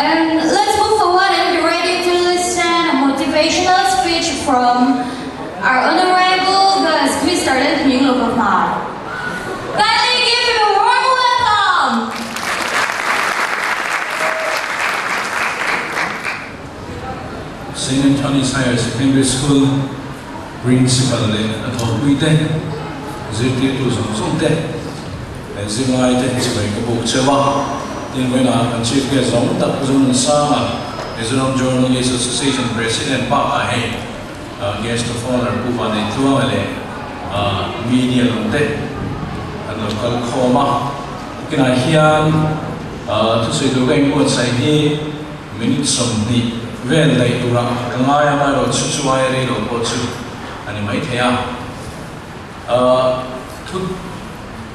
And let's move forward and be ready to listen a motivational speech from our honorable guest, Mr. Nguyễn Lục Ngọc Ngọc. Kindly give him a warm welcome. St. Anthony's Higher Secondary School Principal at Holbuite, Ziti to Zumte, and Zimai Tenspring, Bukcheva, then when I achieved a zone that was on the Sama, Israel Journalist Association President Papa Hay, guest of honor Buvane Tuale, media Lunde, and local coma. Can I hear to say the way what I hear minutes of the when they do not come out of Chuchuai or Pochu, and you might hear to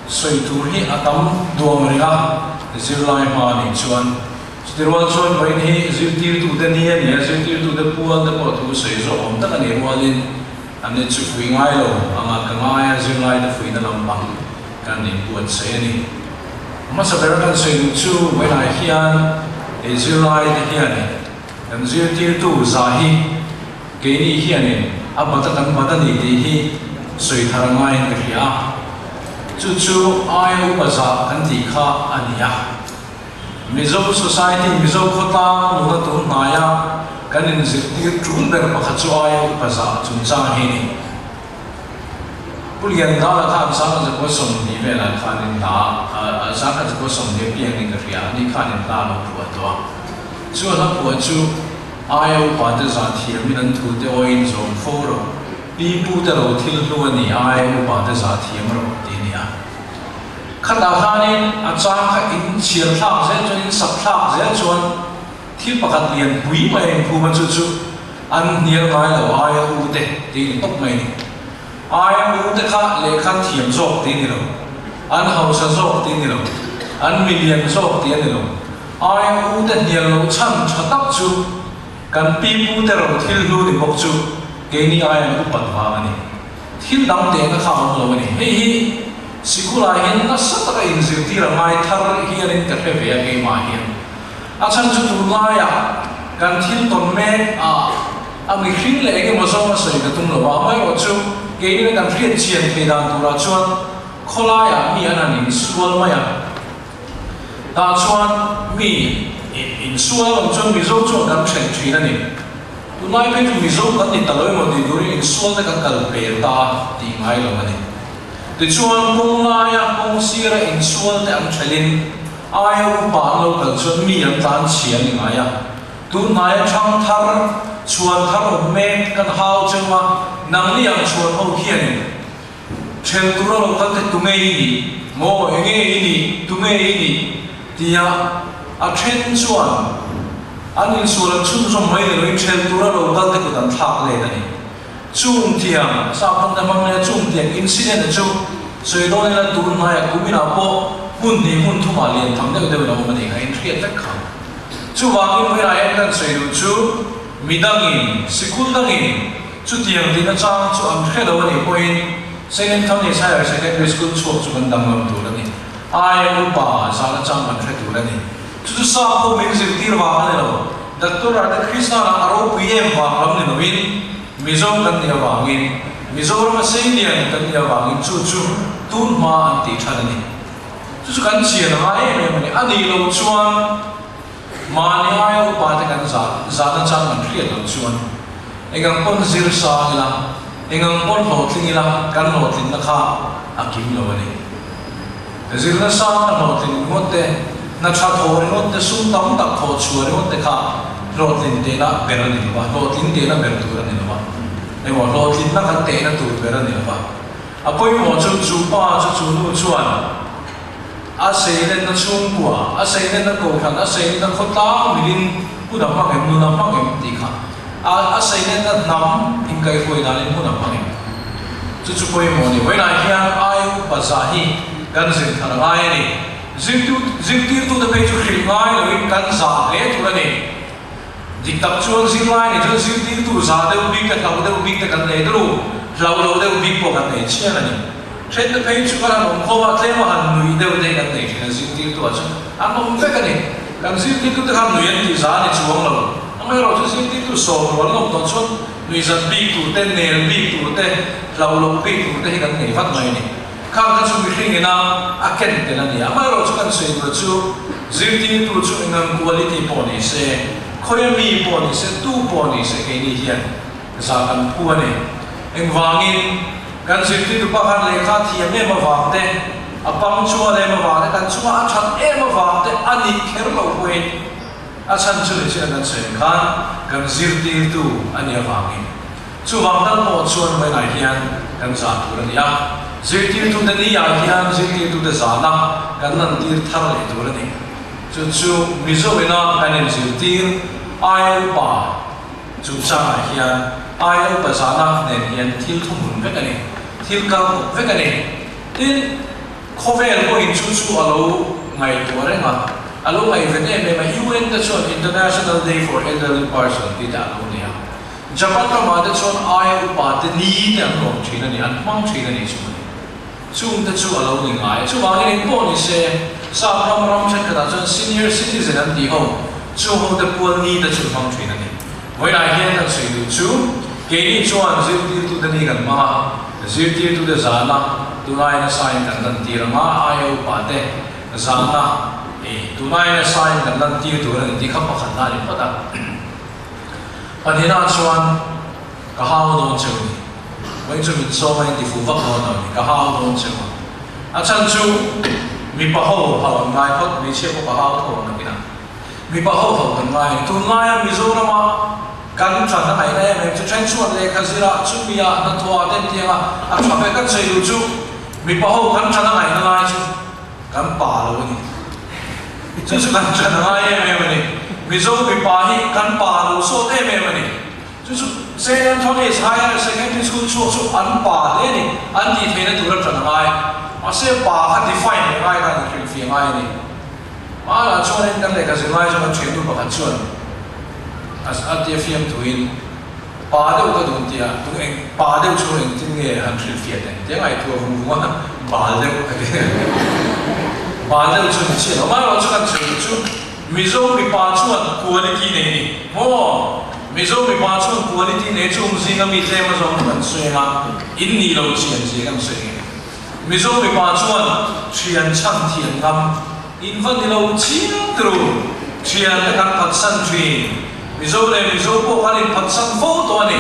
say to him Atam Duamariga, the zero line man in Chuan. There was one when he is due to the near, yes, due to the poor, the pot who says, oh, I'm not an Walin, and it's a swing island, Amakamaya, zero line of Freedom Bang, can they would say any. Must have better say too when I hear a zero line hearing. And zero tier two Zahi, Gani Hianin, Abatan Badani, he, Sui Taramai, the Hia, Chuchu, Ayapaza, Antika, Ania. Mizo Society, Mizo Kota, Nunatu Naya, Ganin Zir Trumber, Pakachuaya, Paza, Tunzahini. Pulian Dala San as a person, the Vela Kanin, San as a person, the Pianing of Ria, Nikanin Dala, Puatua. So not what you I parties are here, Milan to the oil zone photo. People that will till Luani, I parties are here, Dinia. Katahanin, a chaka in cheer class, in sub class, that's one. Tilpakatlian, we may improve to and near my I would the top many. I would the cat lay cut him so, Dinilo, and houses of Dinilo, and millions of Dinilo. I would the yellow chan shut up to can people that are till who the book to Gani I am Upatavani. Till down the account of hey, Sikula in the Sata in Ziltira, my tower here in the Pevia game I hear. A chan to Laya can till on men a machine leg was almost like the Tumla or two, gaining a free chian Pedan to Rachuan, Kolaya, me and in Sualmaya. That's one me in Sual and John Mizo and Trina. To my pay to Mizo, but in the Lomo during in Sual the Calpeta, the Milomani. The Chuan Pongaya, Pongsira in Sual the Amchalin, I have Pano, John me and Tan Chian Maya. To Naya Chang Tar, Chuan Tar, Maid, and How Jama, Namian Chuan Ho Hian. Cheltura of to me, more again to me. Dia a train chuan an in suan chun som mai le train tura lo dal te kutan thak le dani chung tiang sa pang da mang le chung tiang incident chu soi do la tur na ya kumina po hun ni hun thu ma lian thang de de lo ma ni kai thriat tak kha chu wa in mai ai kan soi du chu midangin sikul dangin chu tiang din a chang chu am khelo ni point St. Anthony's Higher Secondary School chu kan dang lam tu ni I am Upa, Sana Chang and Treturani. To Sapo means if Tirva, the Torah, the Krishna, Aro PM, Ramlin, Mizo Gandiavangin, Mizo Masanian, Gandiavangin, Chuchu, Tunma and Tichanani. To Ganchi and I am Anilo Chuan, Mani I Upa, Zana Chang and Triaton Chuan. Egan Pon Zir Sangla, Egan Pon Hotlingila, Ganot in the car, Akim Lovani. Zilna sa notin ngote na chatho ngote sum tam tak kho chuare ngote kha rotin de na berani ba rotin de na bertura ni ba e wa rotin na kan te na tur berani ba apoi mo chu pa chu nu chuan a seinen na chung bua a seinen na ko khan a seinen na khota milin pu da ma em nu na ma em ti kha a seinen na nam in kai khoi na ni pu na ma em chu poi mo ni when I hear I pazahi Ganzin Tanamai, Zimtir to the page of Hilmai, Ganza, Leturani. Dictatural Zimai, Zimtir to Zade, Big at Lauda, Big at Ledru, Lauda, Big Pocket, Chiani. Tread the page of Koma, Tema, and we never take a nation as Zimtir to us. I'm not beckoning. kan zir ti tu te kan nuyen ti za ni chuang lo amai ro chu zir ti tu so ro lo ton chon nui zat bi tu te nel bi tu te lau lo bi tu te kan nei vat mai ni khang ka chu mi hring ina a ken te na ni amai ro chu kan sei ro chu zir ti tu chu ingan quality po ni se khoi mi po ni se tu po ni se ke ni hian za kan pu ani eng wangin kan zir ti tu pa kan le kha thi me ma wang te apang chua le ma wang te kan chua a chat e ma wang te ani kher lo pui a chan chu le chen kan sei khan kan zir ti tu ani wangin chu wang tan po chuan mai nai hian kan za tu ran ya zir ti tu ni ya hian zir ti tu de za na kan nan tir thar le tu ran ni chu mizo ina kan en zir ti ai pa chu cha hian ai pa za na ne hian thil thum mun ve kan ni thil ka ve kan ni tin khovel ko in chu chu alo ngai tu re ma alo ngai ve ne me ma UN the chon International Day for Elderly Persons ti da lo ne ya Japan ka ma de chon ai pa te ni te ang rom thina ni an mang thina ni chu chung te chu alo ni ngai chu wa ni po ni se sa ram ram chen ka da chon senior citizen an ti ho chu ho de pol ni de chu mang thina ni wai lai hian ka sei du chu ke ni chuan zir ti tu de ni kan ma zir ti tu de za na tunai na sign kan nan ti rama ayo pa te za na tunai na sign kan nan ti tu ran ti kha pa khan na ni pata panina chuan ka hao don chu wai chu min so mai ti fu va ho na ka hao don chu a chan chu mi pa ho ha ngai pot mi che ko pa hao tho na kina mi pa ho kan ngai tunai mi zo na ma kan chan na ai na em chu chen chuan le kha zira chu mi ya na thwa ten ti nga a chha pe kan sei lu chu mi pa ho kan chan na ai na ngai chu kan pa lo ni chu chu kan chan na ai em ni mi zo mi pa hi kan pa lo so te em ni chu chu St. Anthony's Higher Secondary School chu an pa le ni an ti the na tu ra chan na ai a se pa ha define ngai kan ki fi ngai ni ma la chuan kan le ka zingai chu kan chen tu pa kan chuan as at the film to in pa de ko dun tia tu eng pa de chu eng tin nge han thil fiat den te ngai tu hu wa ba de ko ba de chu ni che ma lo chu kan chu mizo mi pa chuan quality ne ni mo mizo mi pa chuan quality ne chu zinga mi tle ma zong kan suenga in ni lo chian ji kan suenga mizo mi pa chuan chian chang thian ngam in van ni lo chian tru chian kan pat san thui mizo le mizo ko kan in pat san fo to ni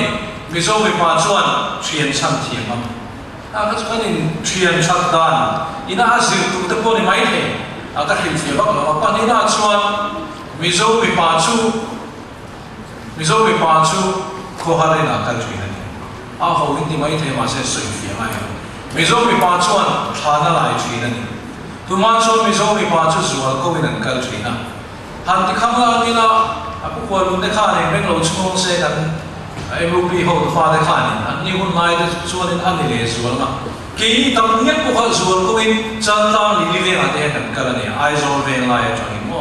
mizo mi pa chuan chian chang thian ngam a ka chuan in chian chat dan ina azir tu te po ni mai the a ka hil fi bak lo pa ni na chuan mizo mi pa chu ko hare na ka chui ni a ho in ti mai the ma se sui fi mai mizo mi pa chuan thana lai chui ni tu ma chuan mizo mi pa chu zual ko in an kal chui na han ti kham la ni na a ku ko lu de kha ni bek lo chung se kan ai ru bi ho fa de kha ni an ni hun lai de chuan in an ni le zual ma ki tam nget ko khal zual ko in chan ta li li ve a de kan kal ni ai zo ve lai a chang mo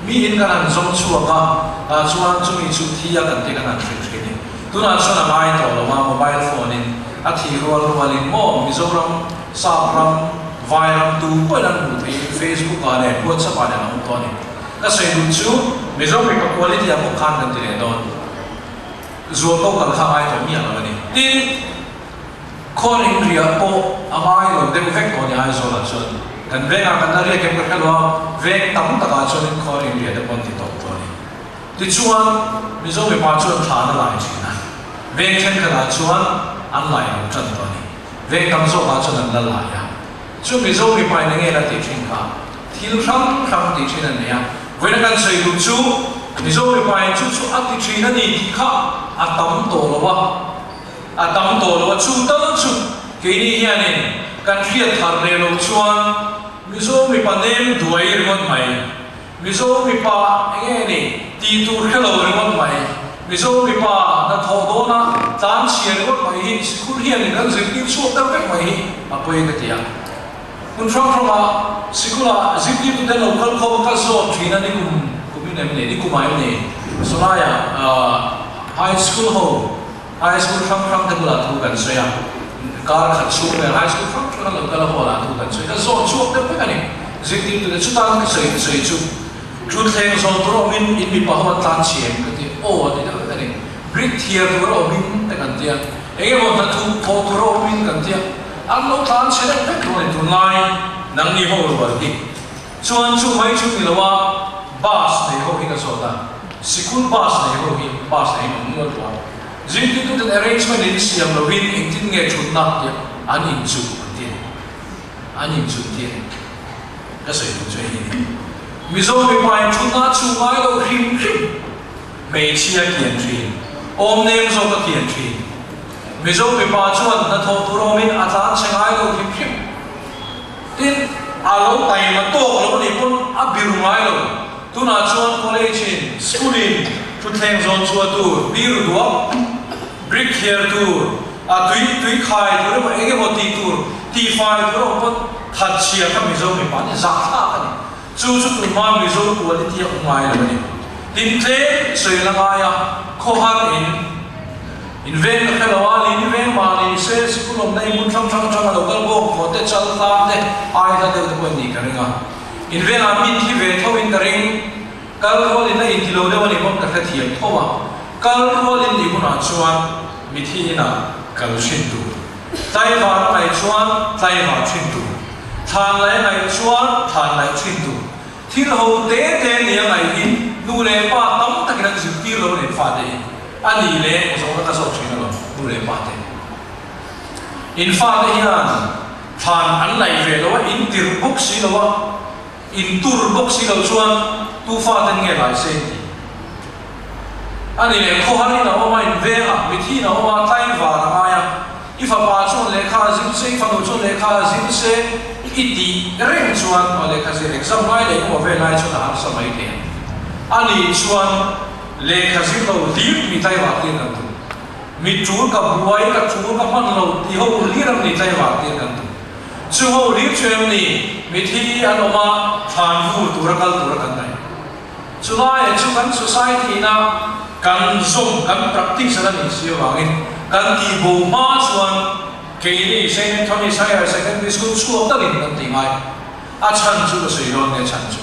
mi in kan an zong chua ka a chuan chu mi chu thi a kan te kan an thri thri ni tu na chuan a mai to lo ma mobile phone in a thi rol rol in mo mizoram sapram vairam tu ko lan mu thei Facebook a le WhatsApp a le na to ni ka sei lu chu mizoram ka quality a ko khan kan te le don zo ko kan kha ai to mi a lo ni tin calling ria po a mai lo de vek ko ni ai zo la chuan kan ve na kan ria kem ka helwa ve tam ta ka chuan calling ria de pon ti to to ni ti chuan mizoram pa chuan thana lai china ve chen ka la chuan an lai lo chan to ni ve kam zo ka chuan an la la ya chu mizoram pa ni nge la ti chin ka thil ram ti chin an ya ve na kan sei lu chu mizoram pa chu a ti chin ani ti kha a tam to lo wa chu ta chu ke ni hian ni kan khiat thar le lo chuan mizoram pa nem duai ron mai mizoram pa nge ni ti tu hello ron mai mizoram pa na tho do na tan chian ron mai hi school hian ni kan zin ti chu ta pek mai hi a poi ka tia kun from a sikula zipti tu de local ko ka zo thina ni kum ni nem ni kumai ni solaya high school from de la tu kan so ya kar khat chu me high school from local ho la tu kan so ya zo chu ta pek ni zipti tu de chu ta ka sei chu chút thèn son turo min in mi pahawan tan chiem cái gì ô thì đó cái này brick thier turo min cái cái gì ấy một thằng thu phô turo min cái gì anh lâu tan chiem cái cái này tụi này nang ni hậu rồi đi chuan chu mấy chu ni lawa bus này hậu hi cái số ta school bus này hậu hi bus này mà mua được riêng cái tụi arrangement này siam lo win in tin nghe chút nát vậy anh in chu tiền anh in chu tiền cái sự tụi chơi gì Mizo bị bài chúng ta chung ai đâu khim khim, mấy chia kiện chuyện, ôm nem zo các kiện chuyện. Mizo bị bài chuan na thô tu romin atan xem ai đâu khim khim. Tin alo tay mà to alo ni pun abiru ai đâu. Tu na chuan college schooling, tu thèn zon chuan tu biru dua, brick here tu, tui khai tu mà ege một tí tu, tí phai tu rom pun thật chia các mizo bị bài giặc ta cái này. Chú tụi mà mình dùng quality ở ngoài là gì? Tin thế sợi là ai à? Khó khăn in ven cái là ai in ven mà in sẽ cũng làm này muốn trong là đâu có một cái chân tam thế ai ra được cái gì cái này in ven là mình thì về thôi in cái ring cái rồi là in thì lâu đấy mà mình không cái thiệp thôi mà cái rồi in thì cũng là chuan mình thì là cái chuyện tu tay vào này chuan tay vào chuyện tu thằng này chuan thằng này chuyện tu thiên hậu tế tế niệm này in nu lệ ba tấm tất cả những gì lâu lệ phá đấy anh đi lệ một số các số chuyện rồi nu lệ ba đấy in phá đấy nha thằng anh này về đó in tir box xí đó in tour box xí đó chuan tu phá tên nghe lại xem anh đi lệ khó khăn nào mà in về à bị thi nào mà tay vào là ai à if a chuan lệ khá dính xe if a chuan lệ khá dính xe iti reng chuan ole khazi exam lai le ko ve lai chuan har samai te ani chuan le khazi lo dir mi tai wa tin an tu mi chu ka buai ka chu ka man lo ti ho li ram ni tai wa tin an tu chu ho li chem ni mi thi an oma than fu tu ra kan nai chu lai chu kan society na kan zom kan practice la ni si wa ngin kan ti bo ma chuan cái này Saint Anthony Higher Secondary School school đó liền làm tiếng Anh, chân chú cái sự đó nghe chân chú,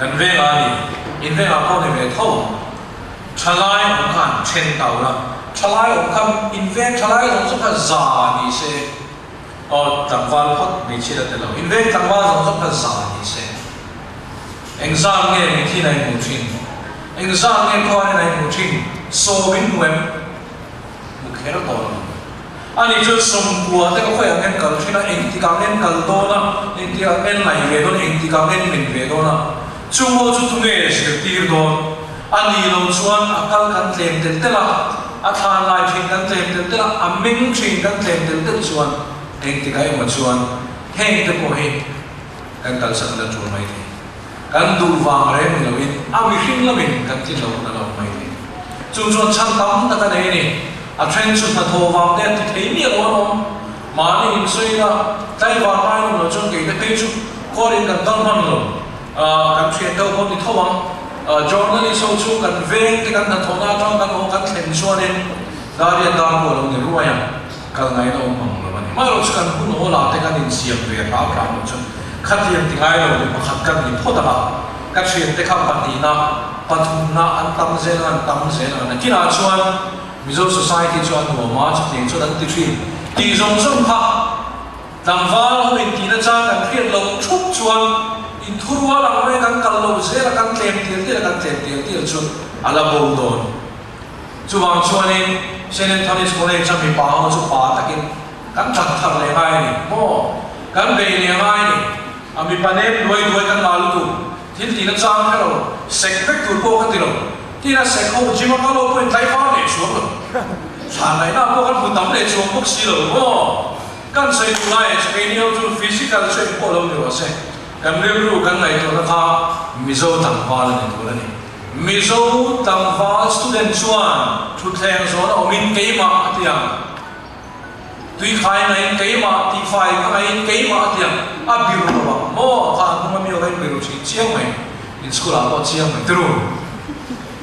cái về lại in về lại con này về thâu, trả lại ông khăn trên tàu là, trả lại ông khăn in về trả lại ông giúp cái giả đi xe, tặng vào phát bị chết là đâu, in về tặng vào ông giúp cái giả đi xe, anh giang nghe mình thi này một chuyện, anh giang nghe con này một chuyện, so bên ngoài một cái đó to lắm. Anh ấy cho sống của thế có phải anh em cần chuyện là anh thì cảm em cần to na anh thì em này về đó anh thì cảm em mình về đó na chung hoa chút nghe sẽ tiêu đó anh ấy lâu chuan akal kan thêm đến thế là than lại chuyện kan thêm đến thế là mình chuyện kan thêm đến thế chuan anh thì cái mà chuan hẹn thế có hẹn kan cần sang là chuan mày thế kan đủ vàng đấy mình là mình mình khinh là mình kan tin lâu là mày thế chung chuan chăn tắm ta cái này trend chút là thô vào đây thì thấy nhiều lắm mà đi in suy là tay vào tay nó cho cái cái chút có đến cần tăng hơn rồi cần chuyện đâu có thì thâu bằng journal đi sâu chú cần về cái cần thằng thô na trong cần họ cần thêm xua đến ra điện đàm của người ruồi à cần ngày đâu bằng rồi mà mà lúc cần cũng nó là cái cần xiêm về bảo đảm một chút khát tiền thì ngay rồi mà khát cần thì thôi đó các chuyện thì không bận đi na bận na ăn tâm dễ là khi nào chuan Mizo society chuan nuam ma chu ting chu dan ti thin ti zong zong kha lamwal ho in ti na cha kan khiat lo thup chuan in thurwa lang me kan kal lo zela kan tlem tir chu ala bol don chuwang chuan in Saint Anthony's College cha mi pa ho chu pa takin kan chat thar le ngai ni mo kan be le ngai ni ami panem loi kan malu tu thil ti na cha ka lo sekpek tu ko ka ti loที่นั่นเสกเขาจิมาเขาโลเป็นไต้ฟ้าเลยชัวร์ชาไหนน่าพวกกันพูดตั้มเลยชัวร์พวกสิเลยโอ้กันใส่ตัวไหนจะเป็นเรื่องจุดฟิสิกส์ช่วยพวกเราเนี่ยว่าเสกกันเรียนรู้กันไหนตัวนั้นค่ะมิโซตั้งฟ้าเลยตัวนั้นมิโซตั้งฟ้าสตูเดนต์ชวนชุดแทงสอนเอามินเกย์มาที่ยังตุยขายไหนเกย์มาที่ไฟไหนเกย์มาที่ยังบิวรู้ว่าโอ้ทางคุณมีอะไรบิวชี้เชียงใหม่ในสกุลเราเชียงใหม่ตรู้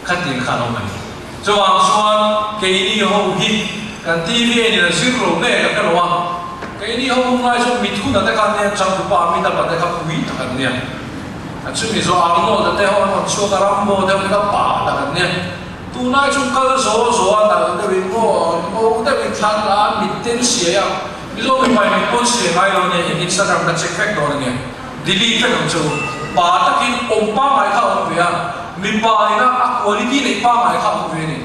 ขัดดินขัดเอามันจะวางส่วนเกย์นี่เขาฮิตกันทีวีนี่นะซื้อโรงเนี่ยกันว่าเกย์นี่เขาคงไล่ส่วนมิถุนแต่กันเนี่ยจังหวะมีแต่ปัจจัยเขาวิทย์กันเนี่ย chú mi zo ang no da te ho no chu ka ram bo de ka pa da kan ne tu na chu kal zo na de wi mo de wi than la mi ten sia ya mi zo mi mai mi kon sia ngai lo ne Instagram ka check back do ne delete ka chu pa ta kin om pa mai kha om ya mi pa ina a quality ne pa mai kha om ve ni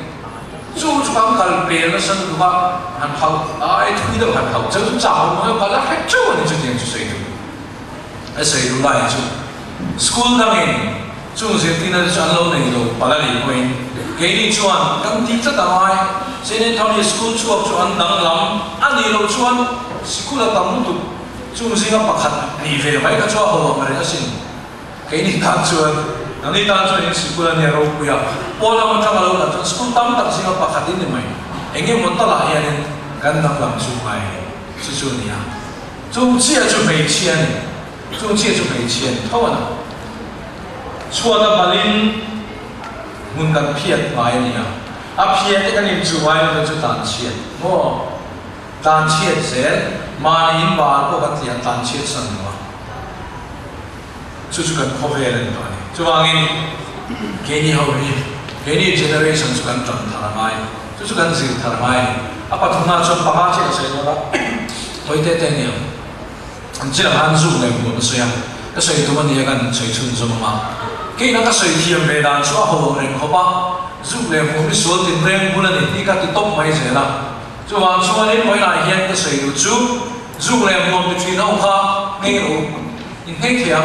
chu kam kal pe na san du ba han khau ai thu de han khau chu cha mo ka la ha chu ni chu tin chu sei du ai sei du lai chu school dangin chung se tin na chan lo nei lo pala li point ke ni chuan kam ti cha tamai Saint Anthony school chuak chuan dang lam ani lo chuan school a tam tu chung singa pakhat ni ve mai ka chuak ho ma re asin ke ni ta chuan ani ta chuan school ani ro puya pola ma thang lo la school tam tak singa pakhat ni mai enge mon ta la ya ni kan dang lam chu mai chu chu ni ya chu chia chu mei chia ni chu chia chu mei chia thau na chua da balin mun kan phiat mai ni a phiat te kan im chu mai no chu tan chiat mo tan chiat se ma ni in ba ko ka tian tan chiat san no chu kan khove len to ni chu wangin ke ni ho ni ke ni generation chu kan tan thar mai chu kan zil thar mai apa thuna chu pa ma che se no la hoi te te ni an chi la han zu ne mo so ya ka sei tu man ni kan chei chun zo ma cái nó có sự thiềm về đàn số hồ rèn khó ba giúp làm một cái số tiền rèn buôn lên đi các cái top mấy giờ là cho vào số đến mấy lại hiện cái sự giúp làm một cái chuyện ông ha nghe rồi nhìn thấy thiệt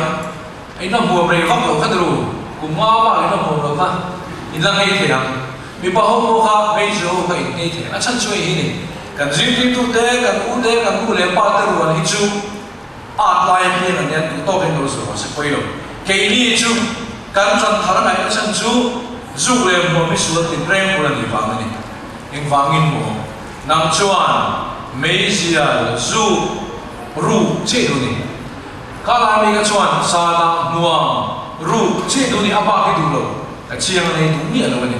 ấy nó mua về vóc đầu khát rồi cùng hoa ba cái nó mua đầu ha nhìn là nghe thiệt mình bảo không mua ha bây giờ không phải nghe thiệt ăn chân chơi gì này cần giữ tiếp tục thế cần u làm ba tới rồi hết chú lại kia là nhận tụ to bên đầu rồi sẽ quay rồi cái này chú kan chan thar ngai chan chu zu le mo mi su tin rem ko ni wang ni eng wangin mo nam chuan meizia zu ru che do ni kala mi ka chuan sa da nuam ru che do ni apa ki du lo ka chiang nei du ni lo ni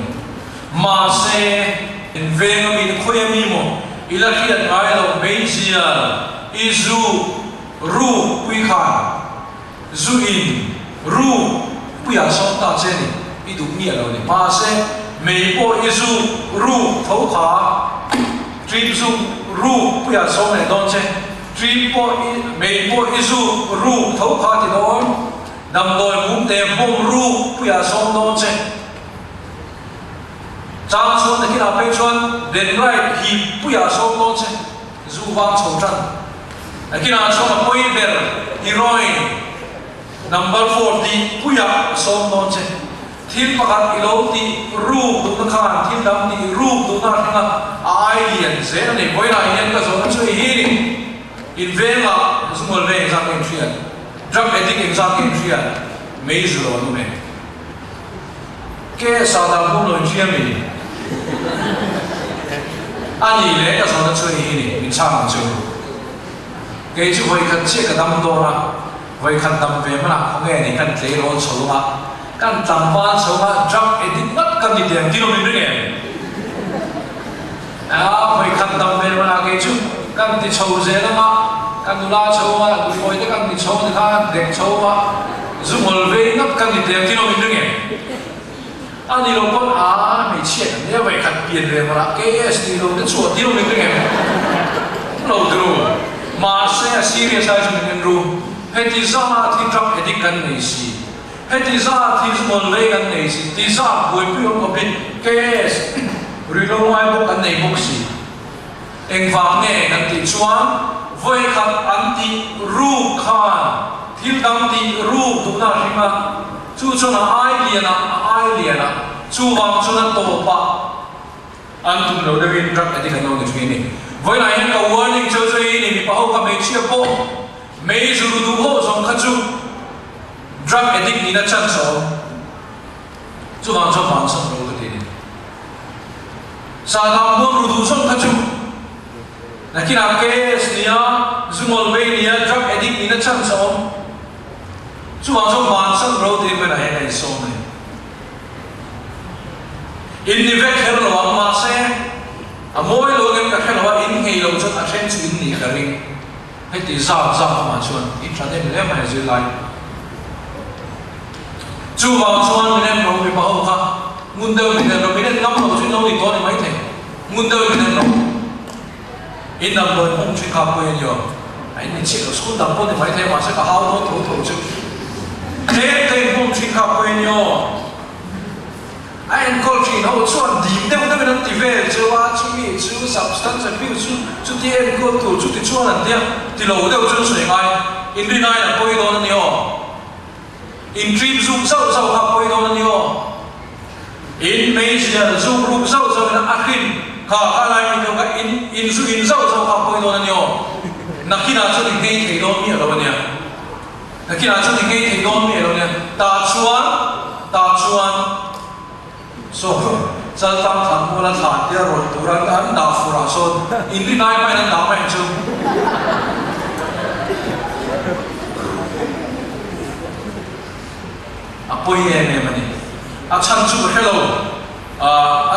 ma se in veng mi khoya mi mo ila ki at ngai lo meizia izu ru pui kha zu in ru不要说大这里，一度灭了你。马上美国一束入头卡，追逐入不要说那东西，美国一束入头卡的东，那么目的不入不要说东西。张春的给他背穿，人来he不要说东西，入方抽战，给他说的背边 heroin。Number 40 puya som non che thil pakat ilo ti ru tu na khan thil dam ti ru tu na thanga alien ze ne boina yen ka zo chu hi ni in vela small ve exam entry drug addict exam entry me zero no me ke sa da bu lo chi mi ani le ka zo na chu hi ni min chang chu ke chu hoi khat che ka dam do na vậy khăn tâm về mà không nghe thì khăn lấy rồi xấu mà khăn tâm van xấu mà drug addict mất khăn thì tiền tiêu mình đấy vậy khăn tâm về mà cái chút khăn thì xấu dễ lắm mà khăn tu la xấu mà tu phơi thì khăn thì xấu thì khăn đẹp xấu mà dùng một về mất khăn thì tiền tiêu mình đấy anh đi đâu con mấy chuyện nếu vậy khăn tiền về mà cái đi đâu cái chuột tiêu mình đấy lâu rồi mà sẽ serious hay cho mình rồi heti za thi drug addict kan nei si heti za thi small way kan nei si ti za boi pi ko bit kes rilo mai bo kan nei bok si eng wang ne kan ti chuan voi khat anti ru khan thil dam ti ru tu na ringa chu chu na ai liana chu wang chu na to pa an tum lo de win drug addict kan no ni ni voi na hen ka warning cho cho ni mi pa ho ka me chia po mấy dù đủ hộ trong khát chú drug addict ni na chân số chú bằng trong bằng sông rồi cái gì sa tam buông đủ trong khát chú là khi nào cái nia zoom all way nia drug addict ni na chân số chú bằng trong bằng sông rồi thì mới là cái này sông này in the vec her lo ma se a moi lo cái cái lo in hay lo cho attention ni cái ring hết thì sao mà chuan ít ra đây mình lấy mà giữ lại chú vào chuan mình em nấu bị bao ha nguồn đầu mình em nấu mình em ngắm nấu chứ nấu thì có thì mấy thế nguồn đầu mình em nấu in năm đôi không chuyên khắp quên nhiều anh mình chỉ là school tập con thì mấy thế mà sẽ cả hao thấu chứ thế thế không chuyên khắp quên nhiều anh còn chỉ nấu chuan điểm đâu đâu mình đi về chứ à chú ý chú substance abuse chú tiền cô tổ chú thì chuan làm thế thì lâu đâu chú sửa ngay in đi này là coi đó nhiều in trip zoom sâu khắp coi đó nhiều in mấy giờ zoom room sâu là akin khá lại mình đâu cái in sâu khắp coi đó nhiều nãy khi nào chú thì nghe thấy đó miệng đâu nhỉ nãy khi nào chú thì nghe thấy đó miệng đâu nhỉ ta chuan so chân tam thằng mua là thằng kia rồi tụi anh ăn đào phù ra son in đi này mai ăn đào mai chung bôi em mà nè chân chú hello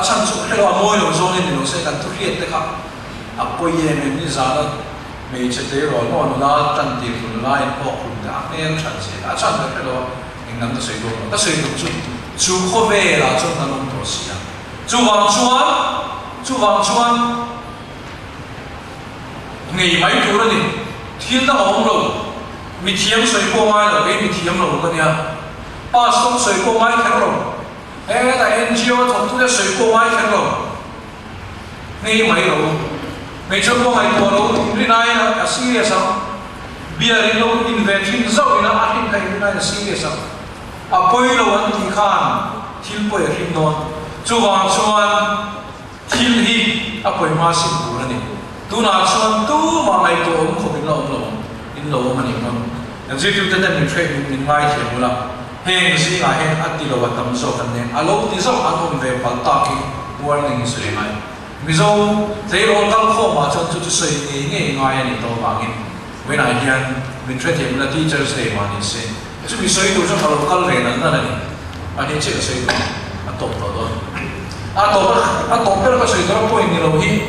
chân chú hello môi rồi rồi nên nó sẽ cần thực hiện đấy khác bôi em như giá đó mấy chuyện đấy rồi nó chân tiền của nó lại bỏ cùng đã nên chân sẽ chân được hello mình nắm được sử dụng chú khó về là trong nó nông thổ sĩ chú vàng chuan ngày mấy chú đó nè thiên đã ổn rồi mình thiếm sợi cô mai là cái mình thiếm rồi cái nha ba sông sợi cô mai khăn rồi ê tại NGO thống thu ra sợi cô mai khăn rồi ngày mấy rồi ngày trước cô mai cô đâu đi này là serious sao bia đi đâu invention dẫu thì nó ăn hình cái này là serious sao bôi lâu anh thì khan thiếu bôi ở hình đó chú vàng chuan thiếu hi bôi ma xin đủ rồi nè tu nào chuan tu mà lại tu ông không biết in lâu mà nè không nên chỉ chúng ta nên chơi mình ngay thì mula heng gì là heng ăn thì lâu tầm số phần này lâu thì số ăn hôm về bán ta khi mua nên sửa ngay ví dụ thế rồi các khâu mà cho chú sửa nghe ngay này đâu bằng in với này hiện mình chơi thì là teachers day mà đi xem chú bị sửa đồ cho kalau về nó là này anh ấy chỉ là sửa đồ top đó top cái cái sửa đồ point nhiều hi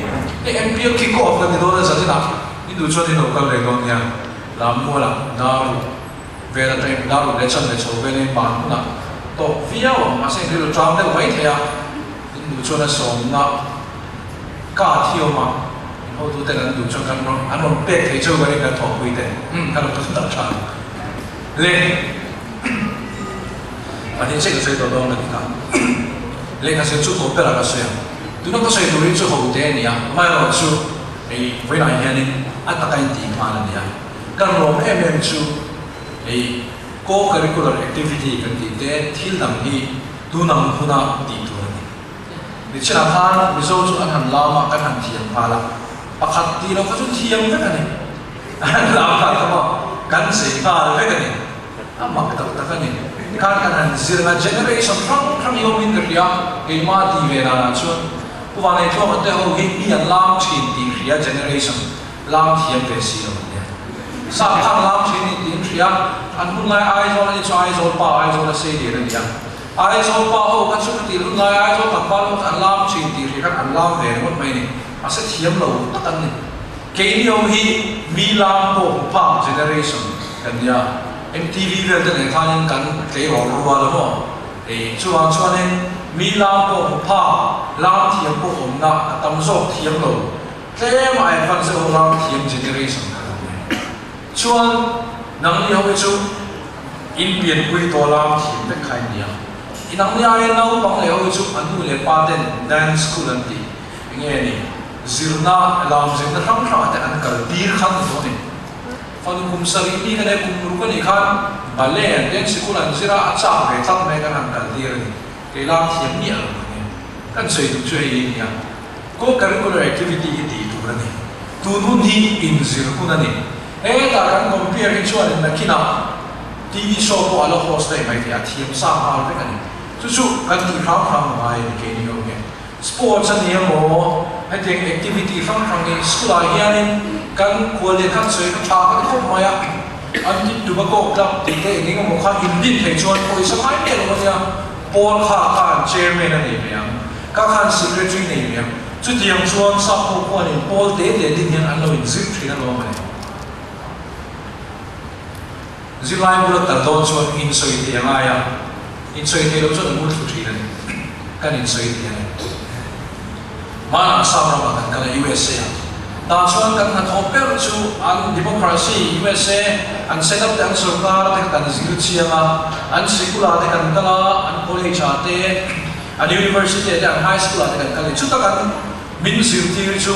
cái MPL kick off cái đó là gì đó in đồ cho thì đâu kalau về đó nha làm mua là đào về là trên đào để chân để sầu về nên bán là to phía mà sẽ cái đồ tròn đấy vậy thế à in đồ cho nó sống nó cả thiêu mà hầu tu tên là đồ cho anh muốn biết thấy chưa cái cái thọ quy tên cái đồ rất đặc trưng lên anh ấy sẽ có xây đồ đó là gì cả lên cái xây chút tốt là cái xây tu nó có xây đồ đi chút hậu tên nhỉ mai là chút ấy với này này anh ta cái gì mà là nhỉ cái lòng em chú ấy co-curricular activity cái gì thế thiếu nằm hi tu nằm khu nào đi tu này để cho làm han ví dụ chú anh hành lao mà cái hành thiền pha là bạc hạt đi nó có chút thiền thế này anh làm cái gì mà cái gì pha thế này mà cái tập cái này cái hành zero generation from yêu minh được ya cái mà đi về là chuan u van này cho mình thấy cái gì làm chuyện đi ya generation làm thiền về gì rồi sa khang lam chini tin thia an hun lai ai zo ni chai zo pa ai zo la se di ran ya ai zo pa ho ka chu ti hun lai ai zo tak pa lo an lam chin ti ri kan an lam ve mo mai ni a se thiam lo tak an ni ke ni om hi mi lam po pa generation kan ya MTV ve de ne khan kan ke ro ro wa lo mo e chuan chuan mi lam po pa lam thiam po om na tam zo thiam lo ke mai fan se lam thiam generation chuan nang ni hoi chu in pian pui to lam thim pe khai nia inang ni ai nau bang le hoi chu an nu le pa ten dance school an ti nge ni zirna lam zin na ram ra ta an kal dir khan do ni phong kum sari ni ne kum ru ka ni khan ballet dance school an zira a cha ve thap me kan an kal dir ni ke lam thim ni an ni kan sei du chu hi ni ya ko curricular activity ti tu ra ni tu nun hi in zir ku na ni ta kan compare hi chuan na kina TV show ko alo host dai mai dia thiam sa ha ve kan chu kan ti kham mai ke ni ho nge sports ani mo I think activity from ni school hian kan ko le khan soi ka tha ka khom maya an ti tu ba ko club ti te ni mo kha indin thei chuan oi sa mai me lo ya Paul kha chairman ani me ka khan secretary ni me chu tiang chuan sa ko ni Paul te din hian an lo in zip thina lo mai zilai bula tardon chuan in soi ti anga ya in soi thế đâu cho được mua phụ trì này cái in soi thì này mà làm sao mà bằng cái là USA ta cho cái thằng họ bé chú anh democracy USA anh set up anh sơ ca thì cái gì chia mà anh secular thì cái là anh college thế anh university thì anh high school thì cái chút ta cái min siêu tiêu chú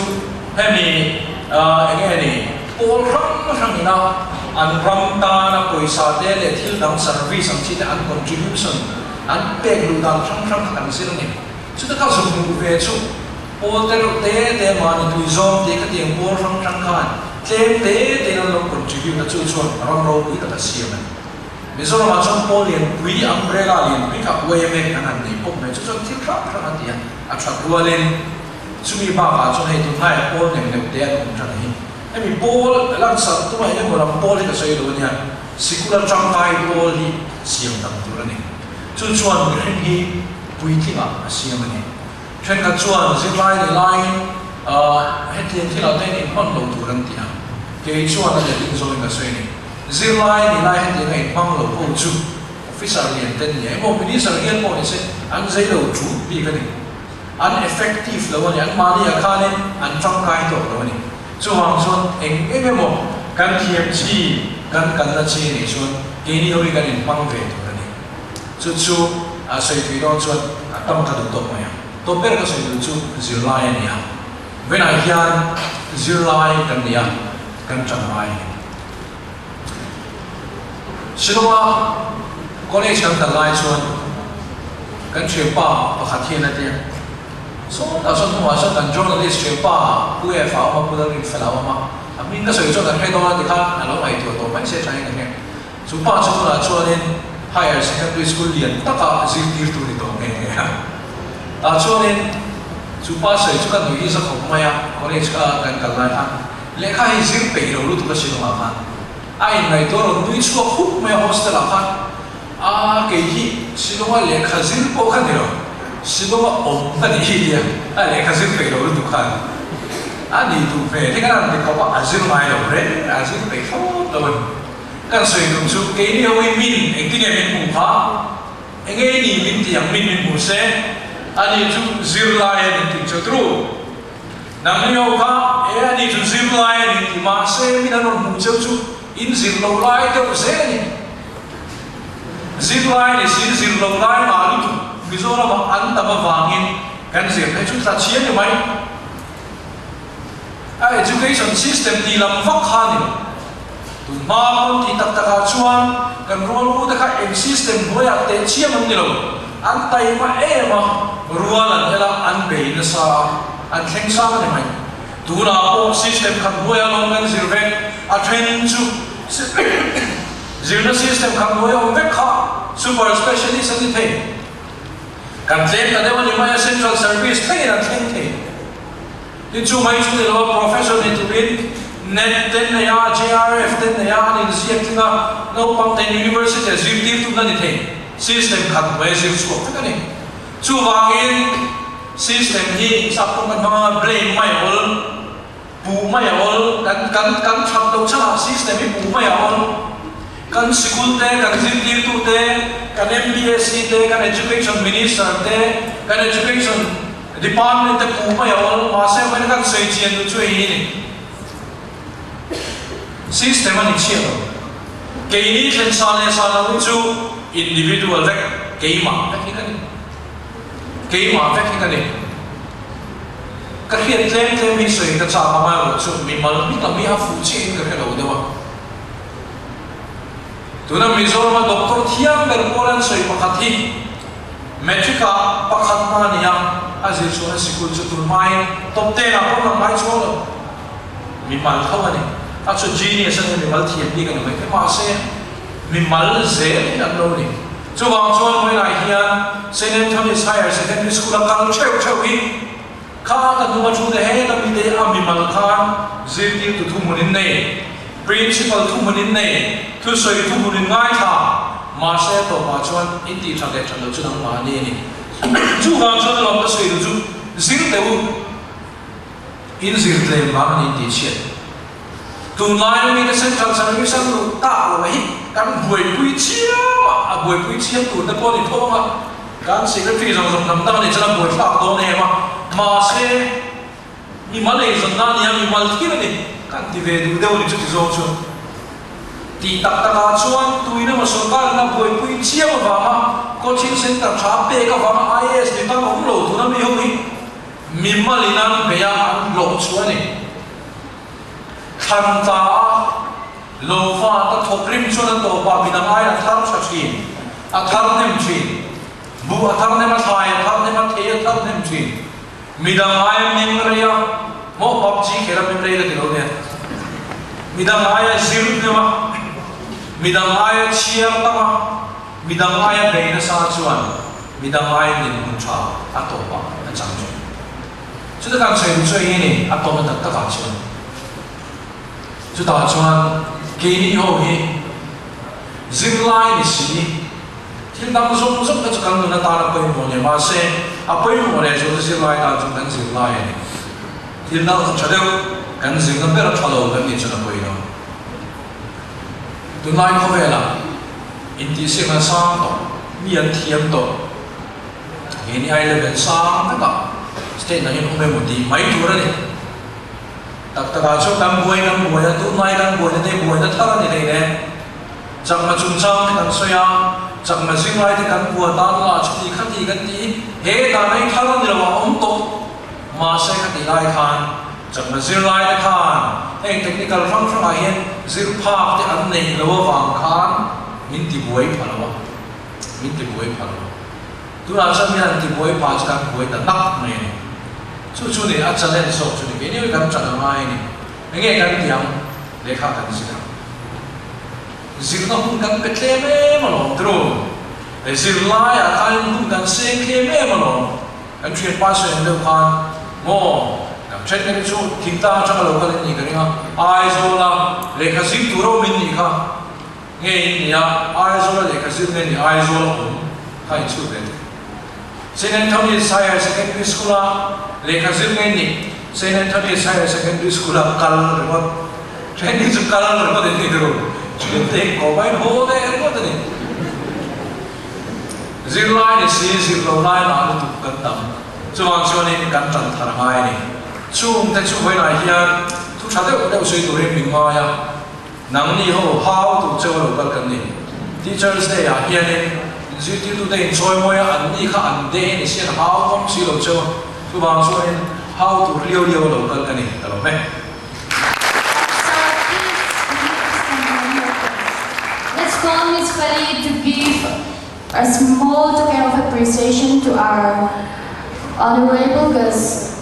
hay mi anh này all from ina an ram ta na poisa de le thil dang service ang chita an contribution an pek lu dang thang kan sir ni chu ta ka zum bu ve chu all te ma ni tu zom te ka tiang all from thang kan te na lo contribute na chu chu ram ro i ta sia man mizo ma chon pol yen pui umbrella yen pi ka we me kan an ni pok me chu chu thil thang an tiang a thak rualen chu mi ba ka chu hei tu thai all nem nem te an thang hi em bị bol làm sao tụi mày em làm bol thì cái gì đó nha, secular trong tay bol thì siêu tầm tụi này, chú chuan cái gì bùi thì mà siêu này, chuyện cái chuan zip line hết tiền thì là tên in phong đầu tụi này tiền, cái chuan là để định rồi cái gì này, zip line hết tiền này phong đầu phong chú, officer liền tên nhé, một minister liền một này anh giấy đầu chú bị cái này, anh effective là anh mà đi khai nên anh trong cái tổ đó này. Chú hoàng xuân anh em một căn TMC căn là chi này xuân cái này hơi cái này băng về thôi này chú xây thủy đó xuân tâm cả được tốt mày tốt biết cái xây được chú zero line này với này hiền zero line cái này căn chẳng mai xin lỗi college căn line xuân căn chuyện ba và khát thiên là tiền so ta so tu so kan journalist che pa ku e fa ma pula rin fela ma amin ka so so kan he do na dikha alo mai to mai se chai kan he su pa chu la chu len higher secondary school lian ta ka zil tir tu ni to nge ta chu len su pa se chu kan hi sa khop ma ya college ka kan kal na ha le kha hi zil pe ro lu tu ka si ma ma ai ngai to ro tu chu khop ma hostel a kha a ke hi si lo le kha zil po khan ni ro siapa om tadi dia, ada kasih payah orang tukar, ada itu payah, ini kan nanti kau azir main orang, azir payah kau tahu, kan saya nunggu, ini orang min, ini min muka, ini min tiang min musa, ada itu zir lain itu cutru, namanya apa? Ini itu zir lain itu masa min orang muncul tu, ini zir lain itu musa ni, zir lain ini zir lain malu tu. Ví dụ là một ăn tập vàng in cái gì cái chúng ta chiến được mấy education system thì làm vắt khăn này tụi ma thì tập tập chuan cần rùa cũng được cái system của nhà để chiến không được ăn tay mà mà rùa là thế là ăn bể nó sa ăn khen sa này mày tụi nào system khăn của nhà long cái gì vậy train chú zero system khăn của nhà vắt khăn super specialist như thế kan claim ta dewa ni maya central service thay là claim thế thì chú mấy chú là professor này tụi net tên này JRF tên này nên ziek tinga no pang tên university zip tiếp tụi này thế system khăn với zip school cái này chú vangin system hi sắp công an mga blame mai all bu mai all kan chặt đầu chả system hi bu mai all kan school te kan zip tiếp tụi te kan MBSC te kan education minister te kan education department te pu ma yaw ma se ma kan sei chien tu chui ni system ani chio ke ni chen sa la chu individual vek ke ma vek kan ni ka hian tlem mi sei ka cha ma chu mi mal mi ta mi ha fu chi ka hello de wa tuna Mizoram doktor thiam berpolan soi pakati metrika pakat na niya azil so sikul chutul mai top 10 ako na mai cholo mi mal thawani acho genius ani mi mal thiam di kan mai ke ma se mi mal ze an lo ni chu wang chuan moi lai hian St. Anthony's Higher Secondary School kal cheu hi kha ka nu chu de he na mi de a mi mal khan zil ti tu thumunin nei principal thumunin nei thu soi thumunin ngai tha ma se to pa chuan in ti thak le thak lo chu nang ma ni chu wang chuan lo ka soi chu zil teu in zil tle ma ni ti chiat tu lai mi ka central service lu ta lo hi kan buai pui chiao à buổi quý chiêm tụi ta có đi thôi mà các secretary dòng nằm đang để cho nó buổi phát đồ này mà sẽ mi mal này dòng na ni mi mal kia này các ti về đủ đâu đi chút thì rồi thì tập ta cả chuan tụi nó mà số các là buổi quý chiêm mà coaching center tháp bê các mà IS thì tao cũng lộ tụi nó mi không đi mi mal đi nam bây giờ ăn lộ chuan này khăn ta lô pha ta thọc rim cho nó tổ bà bị nằm ai là thằng sạch chi à thằng nem chi bu à thằng nem thai à thằng nem thề thằng nem chi mi nằm ai mình rồi à một bắp chi khi làm mình đây là cái đâu nè mi nằm ai zero nè mà mi nằm ai chia ta mà mi nằm ai bên nó sao chuan mi nằm ai nên muốn cha à tổ bà à chẳng chuyện chứ tôi càng chơi này à tổ nó tất cả chuyện chứ ta chuan cái này hồi dừng lại đi xí thì đang dùng cái chỗ cần nó ta là quên một nhà mà xe à quên một này rồi dừng lại ta chúng ta dừng lại này thì nó không chờ đâu cần dừng nó biết là chờ đâu cần gì cho nó quên đâu tương lai không về là in tí sinh là sang đó miền thiêm đó cái này ai là bên sang tất cả state này không về một tí mấy chỗ đấy tất cả chỗ đang buổi là tụi này đang buổi là buổi nó thở như này nè chẳng mà chúng trang thì cần xoay chẳng mà riêng lại thì cần buổi tan là chút thì khát thì cần tí hết ta này thở như là ông tổ mà sẽ khát thì lại khan chẳng mà riêng lại thì khan anh technical function là hiện riêng pháp thì anh này là vàng khan mình thì buổi phải là mình thì buổi phải là tụi nào chẳng mình thì buổi phải chỉ cần buổi là nặng này chú này ăn chân lên sốt chú này cái này cần chọn là mai này anh nghe cần tiếng để khác cần gì nào dil nó không cần bết lem mà lòng trốn để dil lại à thay không cần xem lem mà lòng anh chuyện ba chuyện đều khan mò làm chuyện cái chú chúng ta chắc là lâu cái này cái này ai rồi là để cái gì tu rồi mình đi kha nghe nhỉ ai rồi là để cái gì nghe ai rồi là hay chú đấy Saint Anthony's Higher Secondary School lekha zilngai ni Saint Anthony's Higher Secondary School kal rewat training zu kal rewat ni dro chute ko bai ho de rewat ni zilai ni si zillo lai na tu kan tam chuang chuan kan tan thar hai ni chung te chu vai lai hian thu cha de de sui tu ri ming ma ya nang ni ho how tu cheu lo kal kan ni Teachers Day a hian dư tiêu tu đây chơi môi ăn đi khá ăn đê để xem how không xí lẩu châu tu bằng cho nên how tu liêu lẩu cần cái này tao nói Let's call Miss Feli to give a small token of appreciation to our honorable guest.